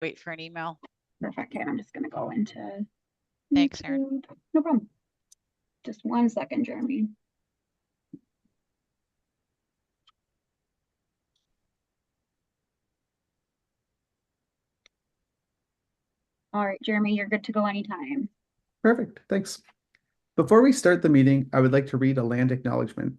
wait for an email. Perfect. Okay, I'm just going to go into Thanks, YouTube. Erin. No problem. Just 1 second, Jeremy. All right, Jeremy, you're good to go anytime. Perfect, thanks. Before we start the meeting, I would like to read a land acknowledgement.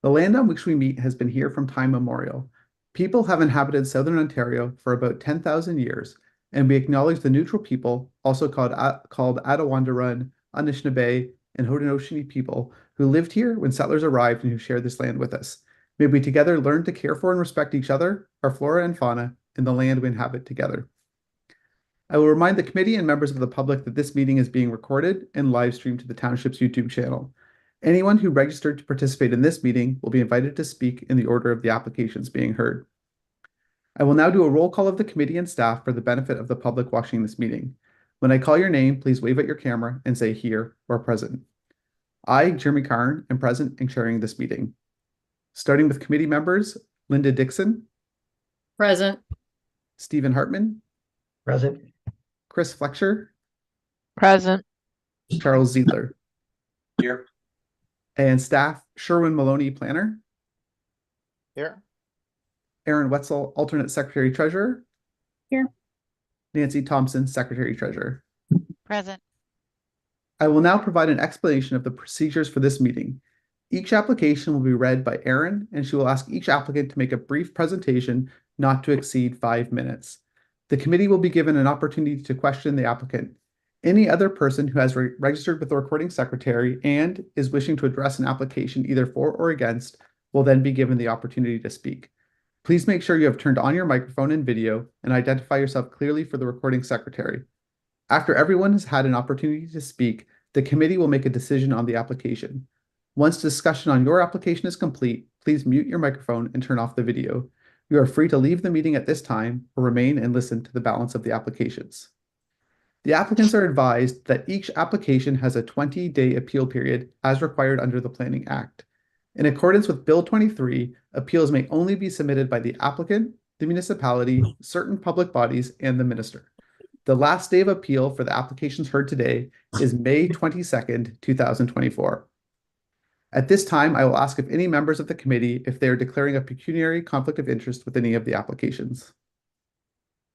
The land on which we meet has been here from time immemorial. People have inhabited southern Ontario for about 10,000 years, and we acknowledge the neutral people, also called Attawandarun, Anishinaabe, and Haudenosaunee people, who lived here when settlers arrived and who share this land with us. May we together learn to care for and respect each other, our flora and fauna, and the land we inhabit together. I will remind the committee and members of the public that this meeting is being recorded and live streamed to the township's YouTube channel. Anyone who registered to participate in this meeting will be invited to speak in the order of the applications being heard. I will now do a roll call of the committee and staff for the benefit of the public watching this meeting. When I call your name, please wave at your camera and say here or present. I, Jeremy Karn, am present and chairing this meeting. Starting with committee members, Linda Dixon. Present. Stephen Hartman. Present. Chris Fletcher. Present. Charles Ziedler. Here. And staff, Sherwin Maloney, planner. Here. Aaron Wetzel, alternate secretary treasurer. Here. Nancy Thompson, secretary treasurer. Present. I will now provide an explanation of the procedures for this meeting. Each application will be read by Aaron, and she will ask each applicant to make a brief presentation not to exceed 5 minutes. The committee will be given an opportunity to question the applicant. Any other person who has registered with the recording secretary and is wishing to address an application either for or against will then be given the opportunity to speak. Please make sure you have turned on your microphone and video and identify yourself clearly for the recording secretary. After everyone has had an opportunity to speak, the committee will make a decision on the application. Once discussion on your application is complete, please mute your microphone and turn off the video. You are free to leave the meeting at this time or remain and listen to the balance of the applications. The applicants are advised that each application has a 20-day appeal period as required under the Planning Act. In accordance with Bill 23, appeals may only be submitted by the applicant, the municipality, certain public bodies, and the minister. The last day of appeal for the applications heard today is May 22nd, 2024. At this time, I will ask if any members of the committee if they are declaring a pecuniary conflict of interest with any of the applications.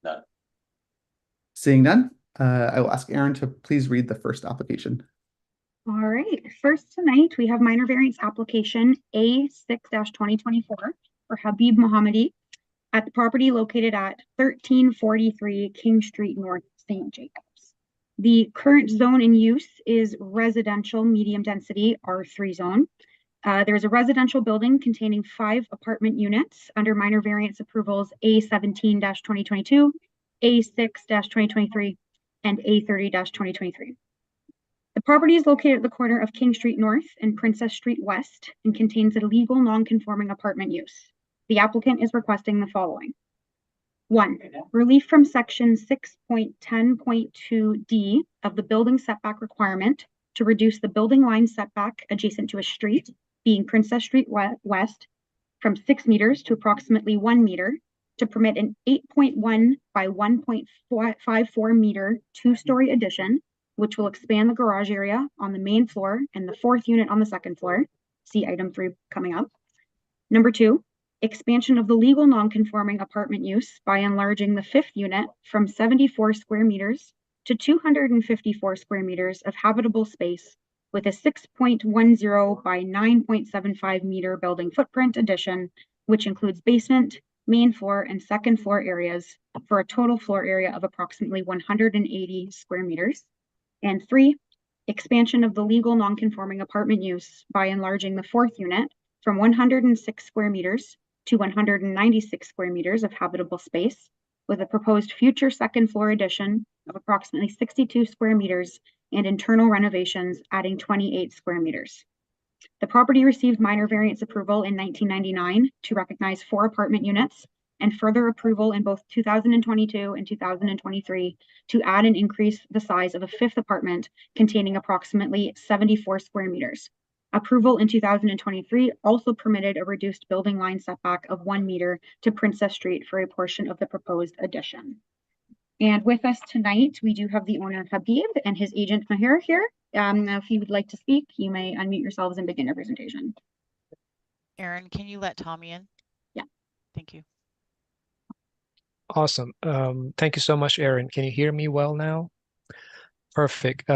None. Seeing none, I will ask Aaron to please read the first application. All right. First tonight, we have minor variance application A6-2024 for Habib Mohammadi at the property located at 1343 King Street North, St. Jacobs. The current zone in use is residential medium density R3 zone. There's a residential building containing 5 apartment units under minor variance approvals A17-2022, A6-2023, and A30-2023. The property is located at the corner of King Street North and Princess Street West and contains a legal non-conforming apartment use. The applicant is requesting the following. 1. Relief from section 6.10.2D of the building setback requirement to reduce the building line setback adjacent to a street, being Princess Street West, from 6 meters to approximately 1 meter to permit an 8.1 by 1.54 meter 2-story addition, which will expand the garage area on the main floor and the 4th unit on the 2nd floor. See item 3 coming up. Number 2, expansion of the legal non-conforming apartment use by enlarging the 5th unit from 74 square meters to 254 square meters of habitable space with a 6.10 by 9.75 meter building footprint addition, which includes basement, main floor, and 2nd floor areas for a total floor area of approximately 180 square meters. And 3, expansion of the legal non-conforming apartment use by enlarging the 4th unit from 106 square meters to 196 square meters of habitable space with a proposed future 2nd floor addition of approximately 62 square meters and internal renovations adding 28 square meters. The property received minor variance approval in 1999 to recognize 4 apartment units and further approval in both 2022 and 2023 to add and increase the size of a 5th apartment containing approximately 74 square meters. Approval in 2023 also permitted a reduced building line setback of 1 meter to Princess Street for a portion of the proposed addition. And with us tonight, we do have the owner Habib and his agent Mahir here. If you would like to speak, you may unmute yourselves and begin your presentation. Aaron, can you let Tommy in? Yeah. Thank you. Awesome. Thank you so much, Aaron. Can you hear me well now? Perfect.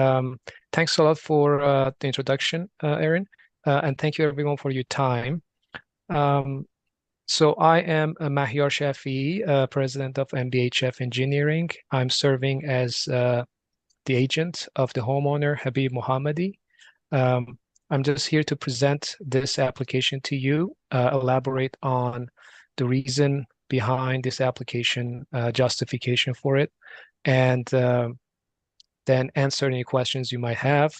Thanks a lot for the introduction, Aaron, and thank you everyone for your time. So I am Mahyar Shafi, president of MBHF Engineering. I'm serving as the agent of the homeowner, Habib Mohammadi. I'm just here to present this application to you, elaborate on the reason behind this application, justification for it, and then answer any questions you might have.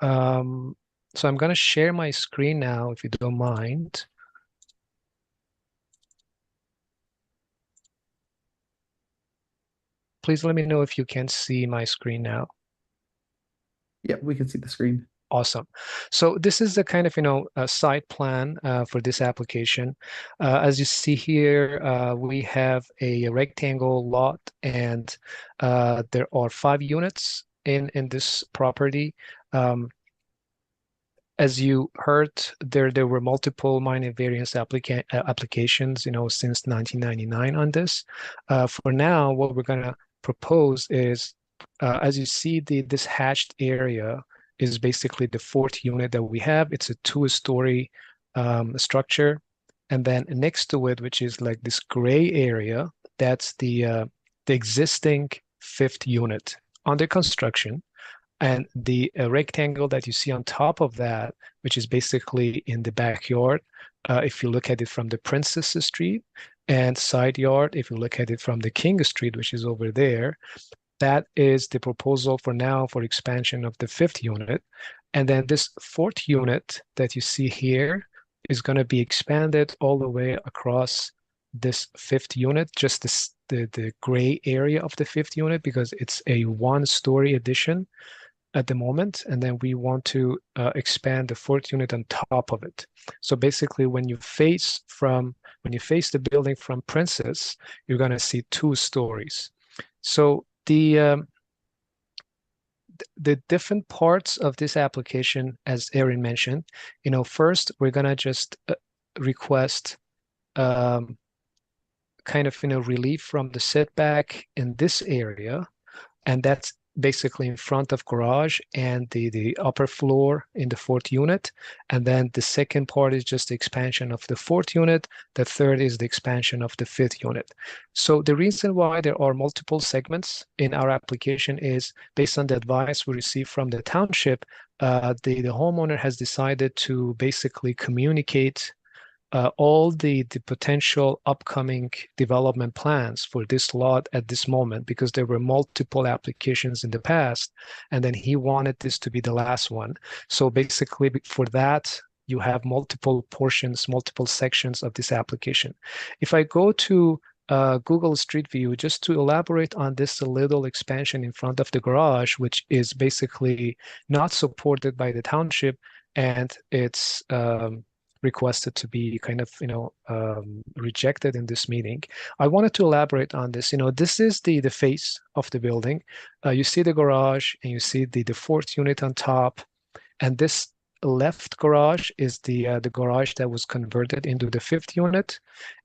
So I'm going to share my screen now, if you don't mind. Please let me know if you can see my screen now. Yeah, we can see the screen. Awesome. So this is the kind of, a site plan for this application. As you see here, we have a rectangle lot, and there are 5 units in this property. As you heard, there were multiple minor variance applications, since 1999 on this. For now, what we're going to propose is, as you see, this hatched area is basically the 4th unit that we have. It's a 2-story structure. And then next to it, which is like this gray area, that's the existing 5th unit under construction. And the rectangle that you see on top of that, which is basically in the backyard, if you look at it from the Princess Street, and side yard, if you look at it from the King Street, which is over there, that is the proposal for now for expansion of the 5th unit. And then this 4th unit that you see here is going to be expanded all the way across this 5th unit, just the gray area of the 5th unit, because it's a 1-story addition at the moment, and then we want to expand the 4th unit on top of it. So basically, when you face the building from Princess, you're going to see 2 stories. So the different parts of this application, as Aaron mentioned, first we're going to just request kind of relief from the setback in this area, and that's basically in front of garage and the upper floor in the 4th unit. And then the second part is just the expansion of the 4th unit. The third is the expansion of the 5th unit. So the reason why there are multiple segments in our application is based on the advice we received from the township. The homeowner has decided to basically communicate all the potential upcoming development plans for this lot at this moment, because there were multiple applications in the past, and then he wanted this to be the last one. So basically, for that, you have multiple portions, multiple sections of this application. If I go to Google Street View, just to elaborate on this a little expansion in front of the garage, which is basically not supported by the township, and it's requested to be kind of rejected in this meeting. I wanted to elaborate on this. This is the face of the building. You see the garage, and you see the 4th unit on top, and this left garage is the garage that was converted into the 5th unit,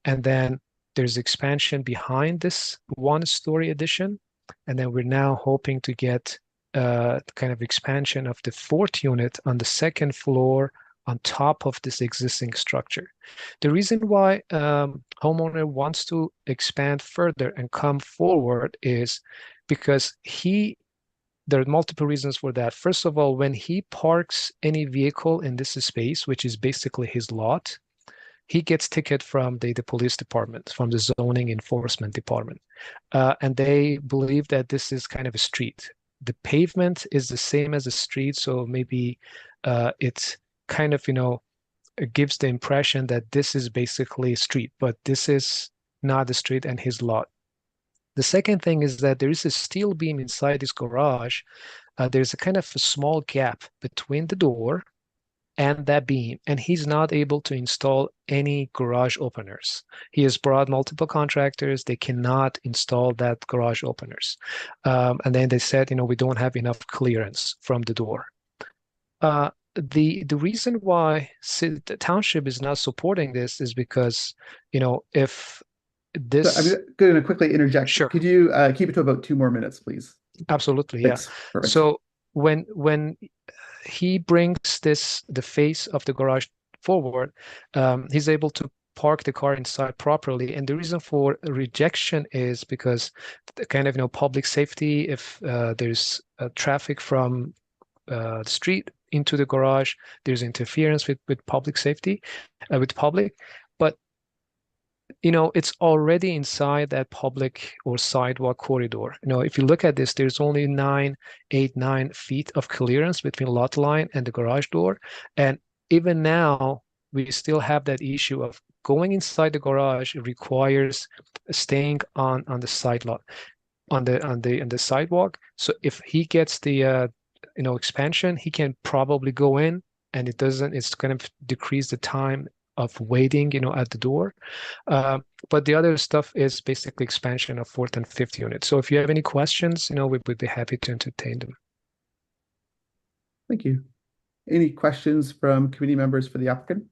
and then there's expansion behind this 1-story addition, and then we're now hoping to get kind of expansion of the 4th unit on the 2nd floor on top of this existing structure. The reason why homeowner wants to expand further and come forward is because there are multiple reasons for that. First of all, when he parks any vehicle in this space, which is basically his lot, he gets ticket from the police department, from the zoning enforcement department. And they believe that this is kind of a street. The pavement is the same as a street, so maybe it's kind of, it gives the impression that this is basically a street, but this is not a street and his lot. The second thing is that there is a steel beam inside this garage. There's a kind of a small gap between the door and that beam, and he's not able to install any garage openers. He has brought multiple contractors. They cannot install that garage openers. And then they said, we don't have enough clearance from the door. The reason why the township is not supporting this is because, if this... So I'm going to quickly interject. Sure. Could you keep it to about 2 more minutes, please? Absolutely, yeah. Thanks. Perfect. So when he brings the face of the garage forward, he's able to park the car inside properly. And the reason for rejection is because the kind of public safety. If there's traffic from the street into the garage, there's interference with public safety, with public. But it's already inside that public or sidewalk corridor. If you look at this, there's only 9 feet of clearance between lot line and the garage door. And even now, we still have that issue of going inside the garage. It requires staying on the side lot, on the sidewalk. So if he gets the expansion, he can probably go in, and it's going to decrease the time of waiting, at the door. But the other stuff is basically expansion of 4th and 5th unit. So if you have any questions, we would be happy to entertain them. Thank you. Any questions from committee members for the applicant?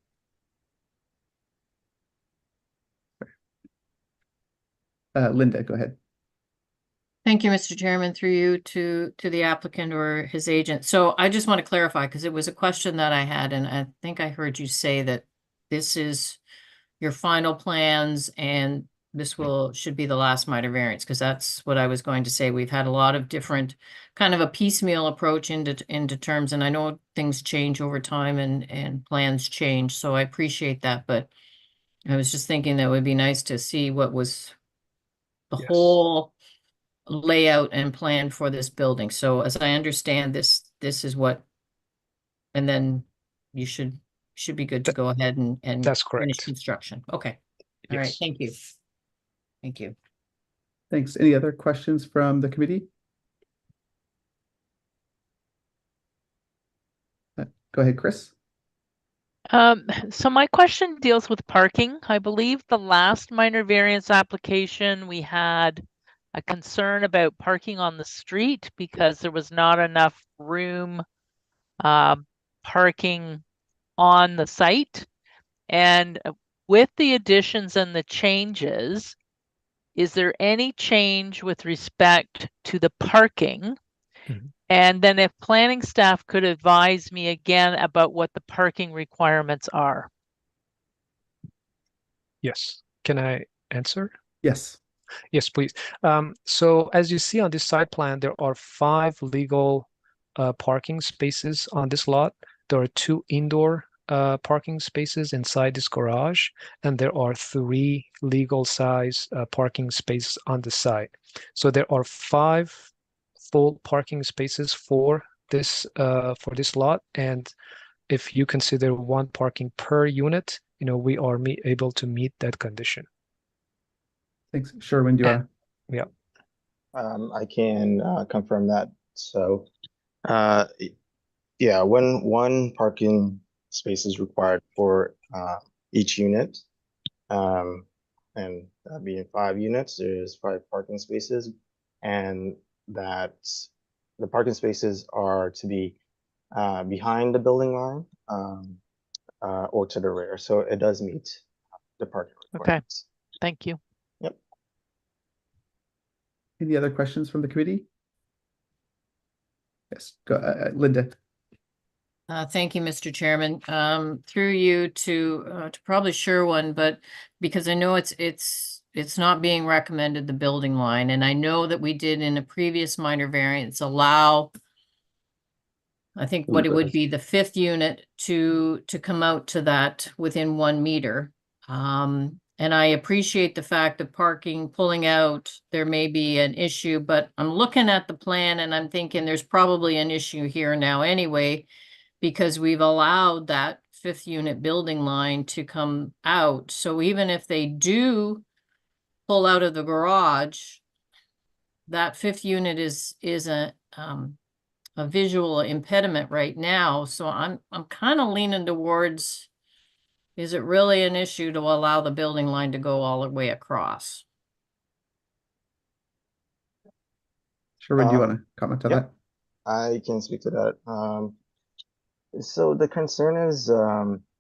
Linda, go ahead. Thank you, Mr. Chairman, through you to the applicant or his agent. So I just want to clarify, because it was a question that I had, and I think I heard you say that this is your final plans and this should be the last minor variance, because that's what I was going to say. We've had a lot of different kind of a piecemeal approach into terms, and I know things change over time and plans change, so I appreciate that. But I was just thinking that it would be nice to see what was the Yes. whole layout and plan for this building. So as I understand this is what, and then you should be good to go ahead and That's finish correct. construction. Okay. All right. Yes. Thank you. Thank you. Thanks. Any other questions from the committee? Go ahead, Chris. So my question deals with parking. I believe the last minor variance application, we had a concern about parking on the street because there was not enough room parking on the site. And with the additions and the changes, is there any change with respect to the parking? Mm-hmm. And then if planning staff could advise me again about what the parking requirements are. Yes. Can I answer? Yes. Yes, please. So as you see on this site plan, there are 5 legal parking spaces on this lot. There are 2 indoor parking spaces inside this garage, and there are 3 legal size parking spaces on the side. So there are 5 full parking spaces for this lot, and if you consider 1 parking per unit, we are able to meet that condition. Thanks. Sherwin, do you want to? Yeah. I can confirm that. So, yeah, when 1 parking space is required for each unit, and that being 5 units, there's 5 parking spaces, and that the parking spaces are to be behind the building line or to the rear. So it does meet the parking requirements. Thank you. Any other questions from the committee? Yes, go, Linda. Thank you, Mr. Chairman. Through you to probably Sherwin, but because I know it's not being recommended, the building line, and I know that we did in a previous minor variance allow, I think what it would be the 5th unit to come out to that within 1 meter. And I appreciate the fact that parking pulling out, there may be an issue, but I'm looking at the plan and I'm thinking there's probably an issue here now anyway, because we've allowed that 5th unit building line to come out. So even if they do pull out of the garage, that 5th unit is a visual impediment right now, so I'm kind of leaning towards, is it really an issue to allow the building line to go all the way across? Sherwin, do you want to comment on Yep. that? I can speak to that. So the concern is that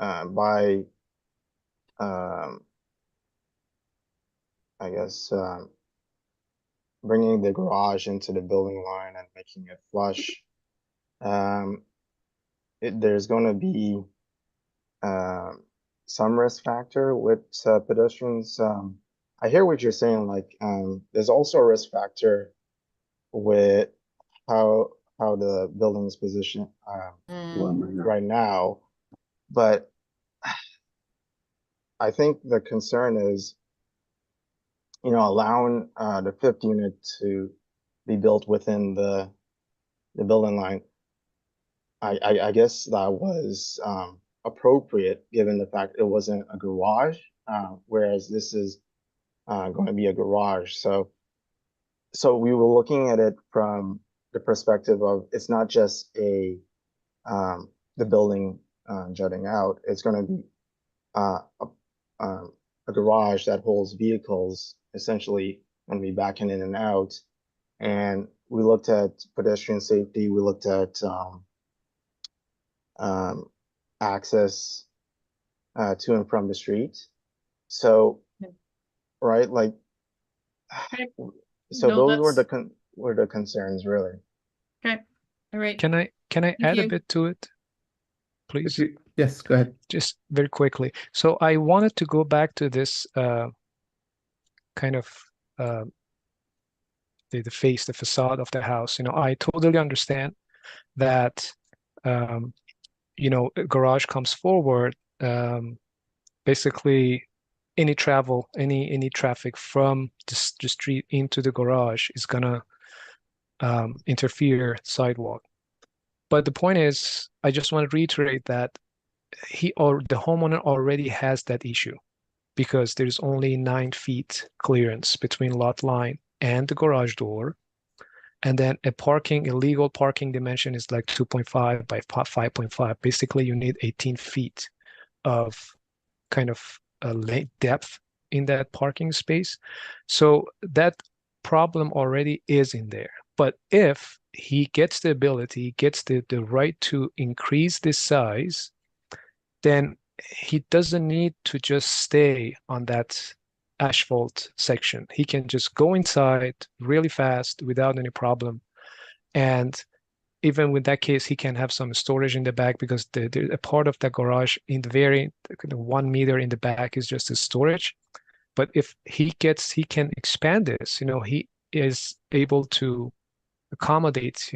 by I guess bringing the garage into the building line and making it flush, there's going to be some risk factor with pedestrians. I hear what you're saying. Like, there's also a risk factor with how the building is positioned right now, but I think the concern is, allowing the fifth unit to be built within the building line. I guess that was appropriate given the fact it wasn't a garage, whereas this is going to be a garage. So we were looking at it from the perspective of it's not just the building jutting out. It's going to be a garage that holds vehicles, essentially going to be backing in and out. And we looked at pedestrian safety. We looked at access to and from the street. So, right, like, so No, those that's- were the concerns, really. Okay, all right. Can I Thank add a you. bit to it, please? Yes, go ahead. Just very quickly. So I wanted to go back to this kind of the facade of the house. I totally understand that a garage comes forward. Basically, any traffic from the street into the garage is gonna interfere sidewalk. But the point is, I just want to reiterate that the homeowner already has that issue because there's only 9 feet clearance between lot line and the garage door. And then illegal parking dimension is like 2.5 by 5.5. Basically, you need 18 feet of kind of depth in that parking space. So that problem already is in there. But if he gets the ability, gets the right to increase this size, then he doesn't need to just stay on that asphalt section. He can just go inside really fast without any problem. And even with that case, he can have some storage in the back because a part of the garage in the 1 meter in the back is just a storage. But if he can expand this, he is able to accommodate,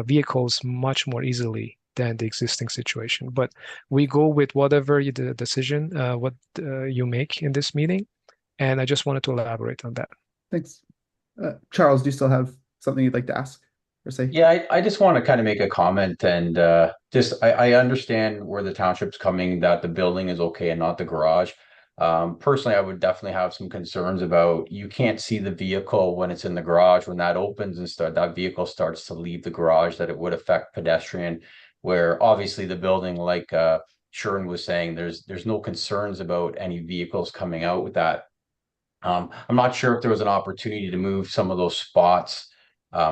vehicles much more easily than the existing situation. But we go with whatever the decision, what you make in this meeting. And I just wanted to elaborate on that. Thanks. Charles, do you still have something you'd like to ask or say? Yeah, I just want to kind of make a comment and I understand where the township's coming, that the building is okay and not the garage. Personally, I would definitely have some concerns about you can't see the vehicle when it's in the garage. When that opens and that vehicle starts to leave the garage, that it would affect pedestrian, where obviously the building, like Sherwin was saying, there's no concerns about any vehicles coming out with that. I'm not sure if there was an opportunity to move some of those spots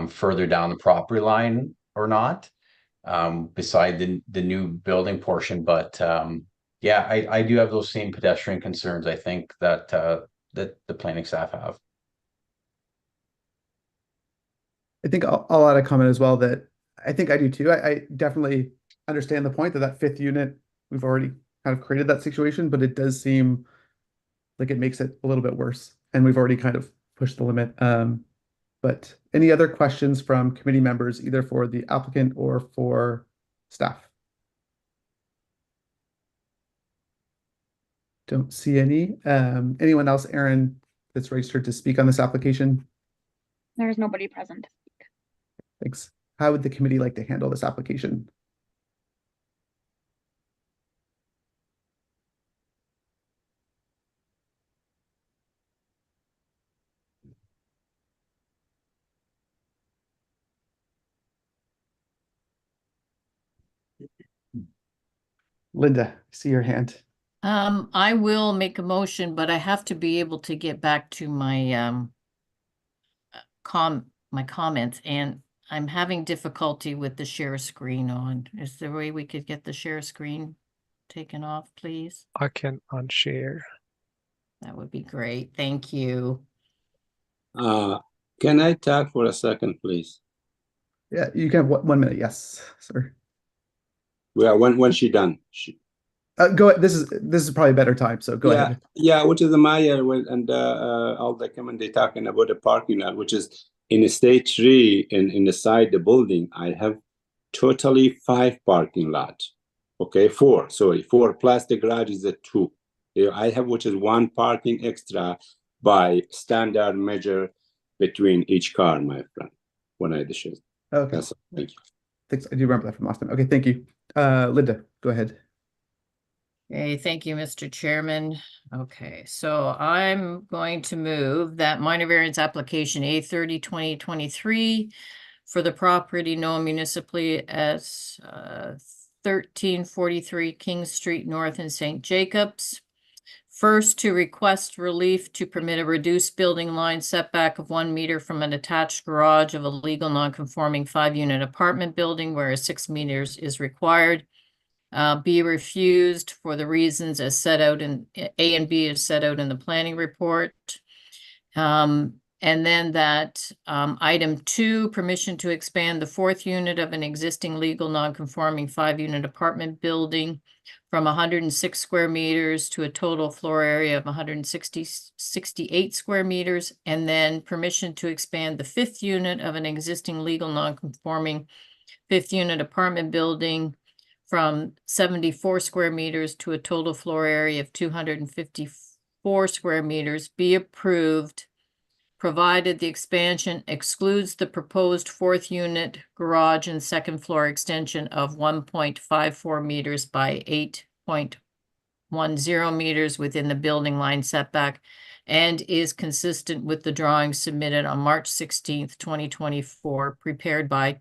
further down the property line or not, beside the new building portion. But yeah, I do have those same pedestrian concerns, I think, that the planning staff have. I think I'll add a comment as well that I think I do too. I definitely understand the point that fifth unit, we've already kind of created that situation, but it does seem like it makes it a little bit worse. And we've already kind of pushed the limit. But any other questions from committee members, either for the applicant or for staff? Don't see any. Anyone else, Aaron, that's registered to speak on this application? There's nobody present. Thanks. How would the committee like to handle this application? Linda, I see your hand. I will make a motion, but I have to be able to get back to my my comments, and I'm having difficulty with the share screen on. Is there a way we could get the share screen taken off, please? I can unshare. That would be great. Thank you. Can I talk for a second, please? Yeah, you can have 1 minute. Yes, sir. Well, when she done? Go ahead. This is probably a better time, so go ahead. Yeah, which is the Maya and all the comment they talking about the parking lot, which is in stage 3 in the side the building. I have totally 5 parking lots. Okay, 4. Sorry, 4 plus the garage is a 2. Yeah, I have which is 1 parking extra by standard measure between each car, my friend. When I show. Okay. That's thank you. Thanks. I do remember that from last time. Okay, thank you. Linda, go ahead. Okay, thank you, Mr. Chairman. Okay, so I'm going to move that minor variance application A30-2023 for the property known municipally as 1343 King Street North in St. Jacobs. First, to request relief to permit a reduced building line setback of 1 meter from an attached garage of a legal non-conforming 5-unit apartment building, whereas 6 meters is required. Be refused for the reasons as set out in A and B is set out in the planning report. And then that item 2, permission to expand the 4th unit of an existing legal non-conforming 5-unit apartment building from 106 square meters to a total floor area of 168 square meters, and then permission to expand the 5th unit of an existing legal non-conforming 5th unit apartment building from 74 square meters to a total floor area of 254 square meters be approved, provided the expansion excludes the proposed 4th unit garage and 2nd floor extension of 1.54 meters by 8.10 meters within the building line setback and is consistent with the drawings submitted on March 16th, 2024, prepared by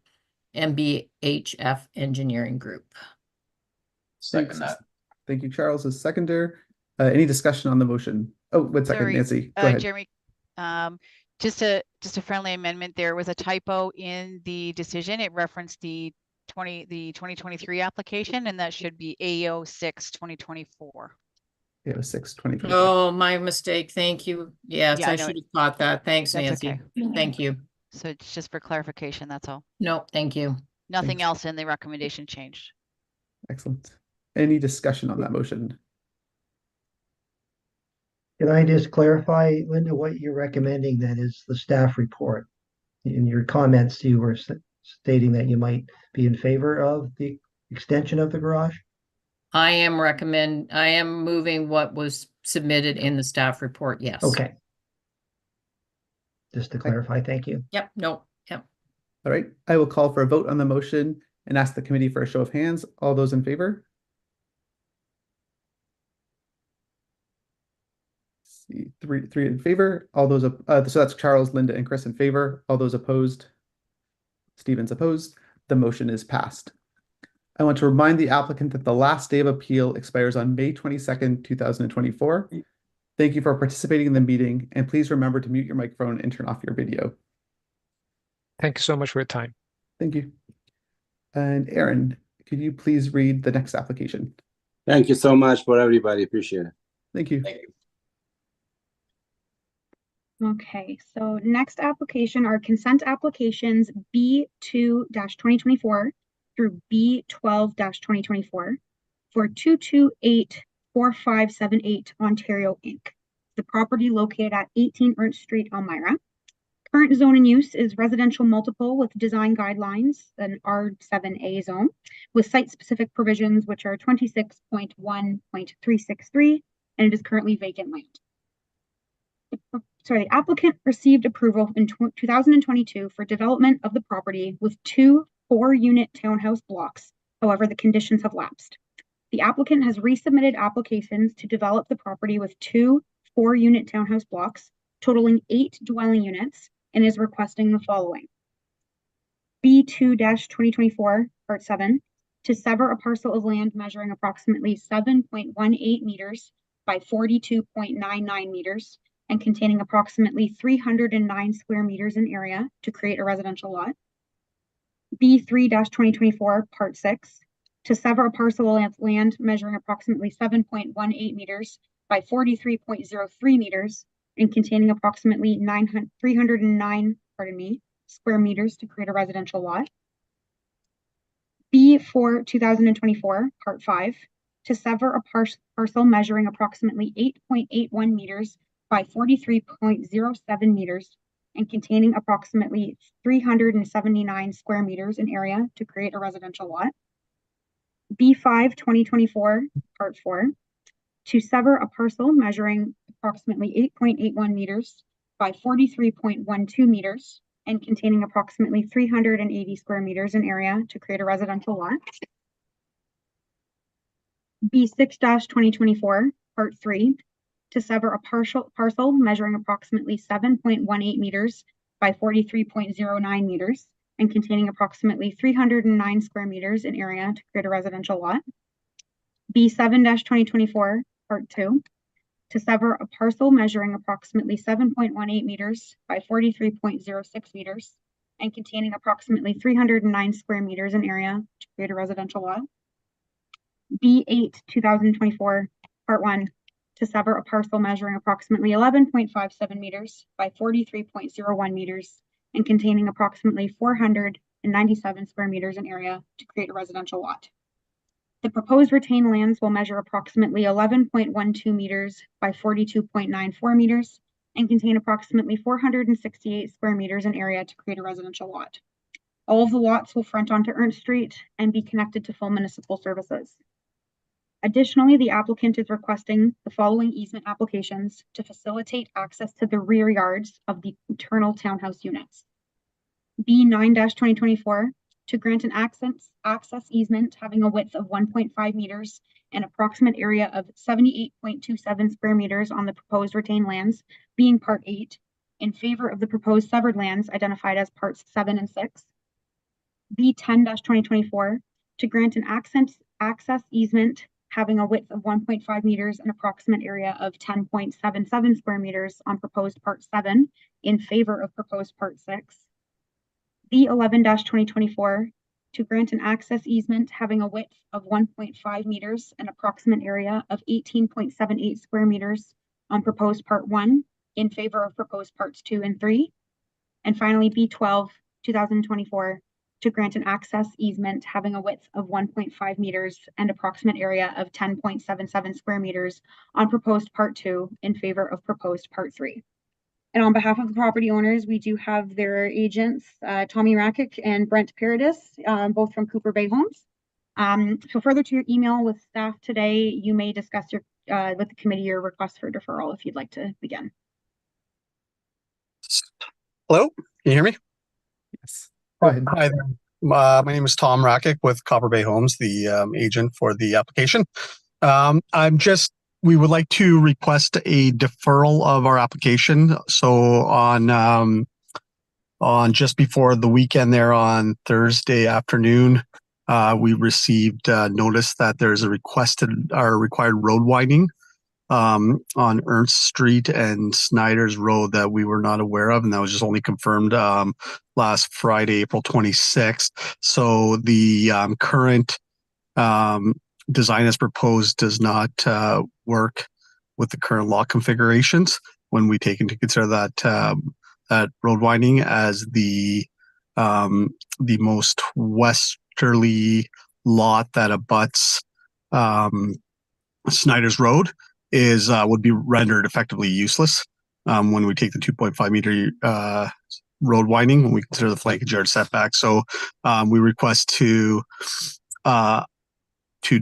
MBHF Engineering Group. Second that. Thank you, Charles, as seconder. Any discussion on the motion? Oh, 1 second, Sorry, Nancy, go ahead. Jeremy, just a friendly amendment. There was a typo in the decision. It referenced the 2023 application, and that should be AO6 2024. AO6 2024. Oh, my mistake. Thank you. Yes, Yeah, I no, should have caught that. Thanks, that's Nancy. okay. Thank you. So it's just for clarification, that's all. No, thank you. Nothing Thanks. else in the recommendation changed. Excellent. Any discussion on that motion? Can I just clarify, Linda, what you're recommending then is the staff report? In your comments, you were stating that you might be in favor of the extension of the garage? I am moving what was submitted in the staff report, yes. Okay. Just to clarify, thank you. Yep, no, yep. All right, I will call for a vote on the motion and ask the committee for a show of hands. All those in favor? See, three in favor. All those, so that's Charles, Linda, and Chris in favor. All those opposed? Stevens opposed. The motion is passed. I want to remind the applicant that the last day of appeal expires on May 22nd, 2024. Thank you for participating in the meeting, and please remember to mute your microphone and turn off your video. Thank you so much for your time. Thank you. And Aaron, could you please read the next application? Thank you so much for everybody. Appreciate it. Thank you. Okay, so next application are consent applications B2-2024 through B12-2024 for 2284578 Ontario Inc. The property located at 18 Ernst Street, Elmira. Current zone and use is residential multiple with design guidelines, an R7A zone, with site-specific provisions which are 26.1.363, and it is currently vacant land. The applicant received approval in 2022 for development of the property with 2 4-unit townhouse blocks. However, the conditions have lapsed. The applicant has resubmitted applications to develop the property with 2 4-unit townhouse blocks, totaling 8 dwelling units, and is requesting the following. B2-2024, Part 7, to sever a parcel of land measuring approximately 7.18 meters by 42.99 meters and containing approximately 309 square meters in area to create a residential lot. B3-2024, Part 6, to sever a parcel of land measuring approximately 7.18 meters by 43.03 meters and containing approximately 309, square meters to create a residential lot. B4-2024, Part 5, to sever a parcel measuring approximately 8.81 meters by 43.07 meters and containing approximately 379 square meters in area to create a residential lot. B5-2024, Part 4, to sever a parcel measuring approximately 8.81 meters by 43.12 meters and containing approximately 380 square meters in area to create a residential lot. B6-2024, Part 3, to sever a parcel measuring approximately 7.18 meters by 43.09 meters and containing approximately 309 square meters in area to create a residential lot. B7-2024, Part 2, to sever a parcel measuring approximately 7.18 meters by 43.06 meters and containing approximately 309 square meters in area to create a residential lot. B8-2024, Part 1, to sever a parcel measuring approximately 11.57 meters by 43.01 meters and containing approximately 497 square meters in area to create a residential lot. The proposed retained lands will measure approximately 11.12 meters by 42.94 meters and contain approximately 468 square meters in area to create a residential lot. All of the lots will front onto Ernst Street and be connected to full municipal services. Additionally, the applicant is requesting the following easement applications to facilitate access to the rear yards of the internal townhouse units. B9-2024, to grant an access easement having a width of 1.5 meters and approximate area of 78.27 square meters on the proposed retained lands, being Part 8, in favor of the proposed severed lands identified as Parts 7 and 6. B10-2024, to grant an access easement having a width of 1.5 meters and approximate area of 10.77 square meters on proposed Part 7 in favor of proposed Part 6. B11-2024, to grant an access easement having a width of 1.5 meters and approximate area of 18.78 square meters on proposed Part 1 in favor of proposed Parts 2 and 3. And finally, B12-2024, to grant an access easement having a width of 1.5 meters and approximate area of 10.77 square meters on proposed Part 2 in favor of proposed Part 3. And on behalf of the property owners, we do have their agents, Tommy Rakic and Brent Paradis, both from Cooper Bay Homes. So further to your email with staff today, you may discuss with the committee your request for deferral if you'd like to begin. Hello, can you hear me? Yes. Go ahead. Hi there. My name is Tom Rakic with Copper Bay Homes, the agent for the application. We would like to request a deferral of our application. So on just before the weekend there on Thursday afternoon, we received notice that there's a required road widening on Ernst Street and Snyder's Road that we were not aware of, and that was just only confirmed last Friday, April 26th. So the current design as proposed does not work with the current lot configurations when we take into consider that road widening as the most westerly lot that abuts Snyder's Road would be rendered effectively useless when we take the 2.5 meter road widening when we consider the flankage yard setback. So we request to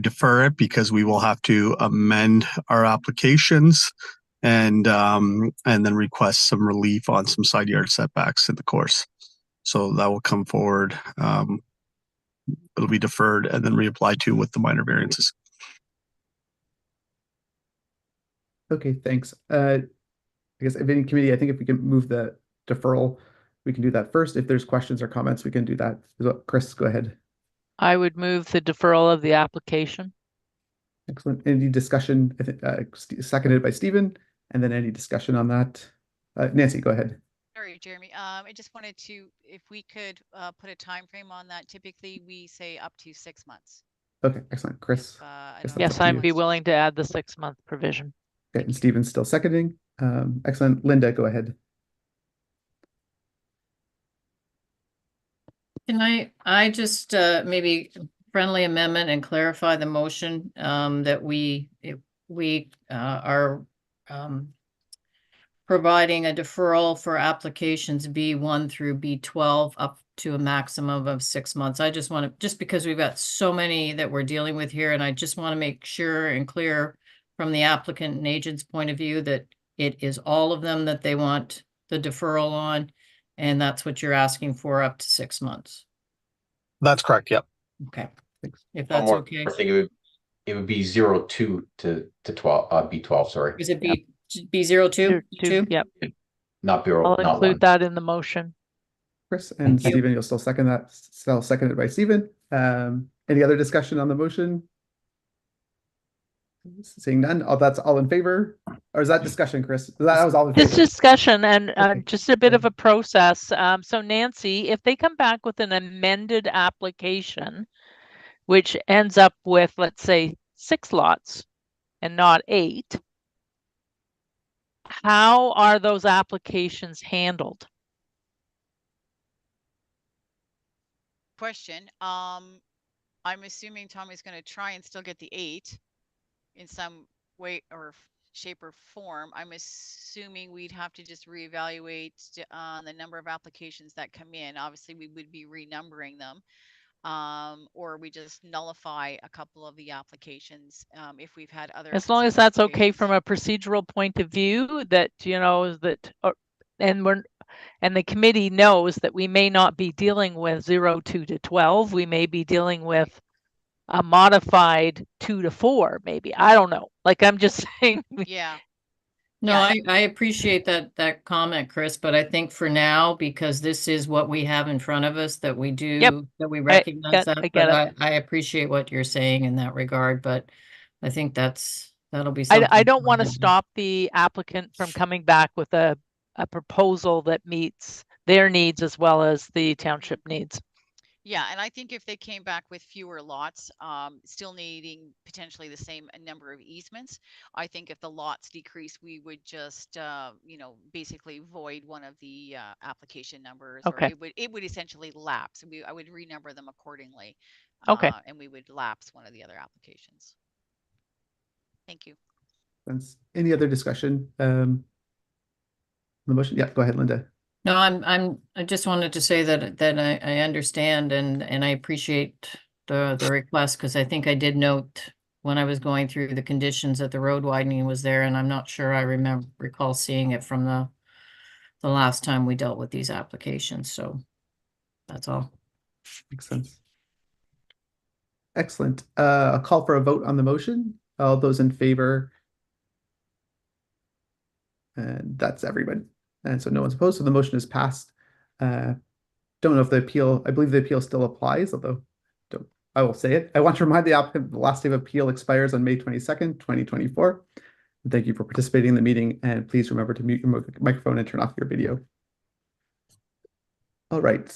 defer it because we will have to amend our applications and then request some relief on some side yard setbacks in the course. So that will come forward. It'll be deferred and then reapplied to with the minor variances. Okay, thanks. I guess if any committee, I think if we can move the deferral, we can do that first. If there's questions or comments, we can do that. Chris, go ahead. I would move the deferral of the application. Excellent. Any discussion? I think seconded by Stephen, and then any discussion on that? Nancy, go ahead. Sorry, Jeremy. I just wanted to, if we could put a time frame on that. Typically, we say up to 6 months. Okay, excellent. Chris? If, I Yes, don't know Yes, if anyone I'd be wants to willing to speak. add the 6-month provision. Okay, and Stephen's still seconding. Excellent. Linda, go ahead. Can I just maybe friendly amendment and clarify the motion that we are providing a deferral for applications B1 through B12 up to a maximum of 6 months. I just want to, just because we've got so many that we're dealing with here, and I just want to make sure and clear from the applicant and agent's point of view that it is all of them that they want the deferral on, and that's what you're asking for up to 6 months. That's correct. Yep. Okay. Thanks. If One that's more okay. thing, it would be 02 to 12, B12, sorry. Is it B02? Two, yep. Not bureau, I'll not include one. that in the motion. Chris and Thank you. Stephen, you'll still second that. Still seconded by Stephen. Any other discussion on the motion? Seeing none. Oh, that's all in favor? Or is that discussion, Chris? That was all in This favor. discussion and Okay. just a bit of a process. So Nancy, if they come back with an amended application, which ends up with, let's say, 6 lots and not 8, how are those applications handled? Question. I'm assuming Tommy's going to try and still get the 8 in some way or shape or form. I'm assuming we'd have to just reevaluate on the number of applications that come in. Obviously, we would be renumbering them, or we just nullify a couple of the applications if we've had other. As long as that's okay from applications. a procedural point of view, that and the committee knows that we may not be dealing with 02 to 12. We may be dealing with a modified 2 to 4, maybe. I don't know. Like, I'm just saying. Yeah. No, Yeah. I appreciate that comment, Chris, but I think for now, because this is what we have in front of us, that we do, that we recognize that. I get it. I appreciate what you're saying in that regard, but I think that'll be something. I don't want to stop the applicant from coming back with a proposal that meets their needs as well as the township needs. Yeah, and I think if they came back with fewer lots, still needing potentially the same number of easements, I think if the lots decrease, we would just, basically void one of the application numbers. Okay. Or it would essentially lapse. I would renumber them accordingly. Okay. And we would lapse one of the other applications. Thank you. Thanks. Any other discussion? The motion? Yeah, go ahead, Linda. No, I just wanted to say that I understand and I appreciate the request, because I think I did note when I was going through the conditions that the road widening was there, and I'm not sure I recall seeing it from the last time we dealt with these applications. So that's all. Makes sense. Excellent. A call for a vote on the motion. All those in favor? And that's everybody. And so no one's opposed. So the motion is passed. Don't know if the appeal, I believe the appeal still applies, although I will say it. I want to remind the applicant the last day of appeal expires on May 22nd, 2024. And thank you for participating in the meeting, and please remember to mute your microphone and turn off your video. All right,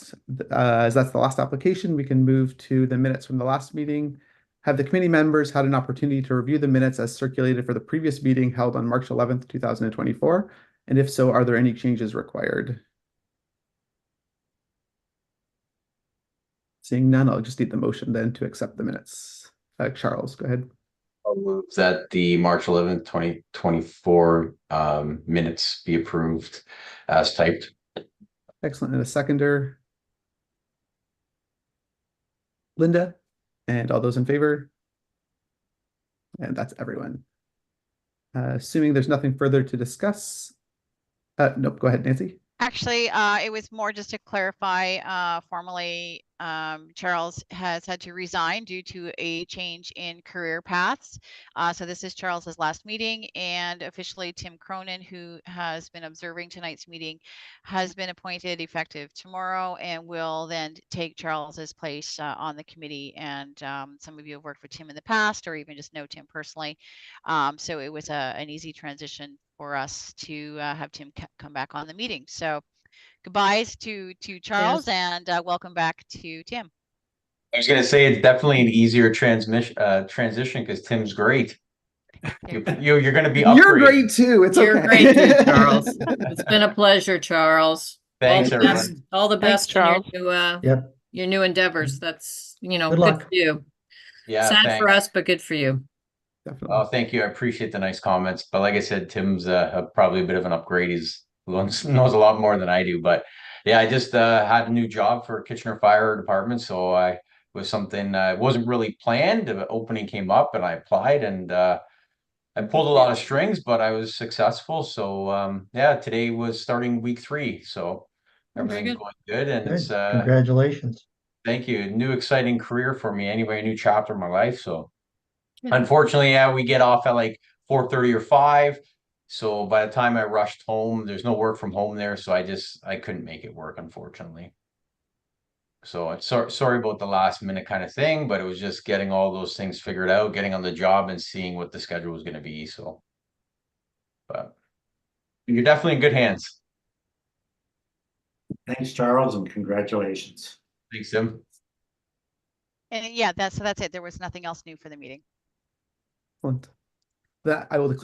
as that's the last application, we can move to the minutes from the last meeting. Have the committee members had an opportunity to review the minutes as circulated for the previous meeting held on March 11th, 2024? And if so, are there any changes required? Seeing none, I'll just need the motion then to accept the minutes. Charles, go ahead. I'll move that the March 11th, 2024 minutes be approved as typed. Excellent. And a seconder? Linda? And all those in favor? And that's everyone. Assuming there's nothing further to discuss. Nope, go ahead, Nancy. Actually, it was more just to clarify, formally, Charles has had to resign due to a change in career paths. So this is Charles's last meeting, and officially Tim Cronin, who has been observing tonight's meeting, has been appointed effective tomorrow and will then take Charles's place on the committee. And some of you have worked with Tim in the past or even just know Tim personally. So it was an easy transition for us to have Tim come back on the meeting. So goodbyes to Charles, and welcome back to Tim. I was gonna say it's definitely an easier transition because Tim's great. You're gonna be You're upgraded. great too. It's You're okay. great too, Charles. It's been a pleasure, Charles. Thanks, all the best, everyone. all the Thanks, best in Charles. Yep. your new endeavors. That's, you know, Good good luck. for you. Yeah, Sad thanks. for us, but good for you. Definitely. Oh, thank you. I appreciate the nice comments. But like I said, Tim's probably a bit of an upgrade. He's knows a lot more than I do. But yeah, I just had a new job for Kitchener Fire Department. So I was something it wasn't really planned. The opening came up and I applied, and I pulled a lot of strings, but I was successful. So yeah, today was starting week 3. So Very everything's good. going good. And Good. it's Congratulations. thank you. New exciting career for me anyway, a new chapter in my life. So Good. unfortunately, yeah, we get off at like 4:30 or 5. So by the time I rushed home, there's no work from home there. So I couldn't make it work, unfortunately. So it's sorry about the last minute kind of thing, but it was just getting all those things figured out, getting on the job and seeing what the schedule was going to be. So, but you're definitely in good hands. Thanks, Charles, and congratulations. Thanks, Tim. And yeah, that's it. There was nothing else new for the meeting. Excellent. That I will declare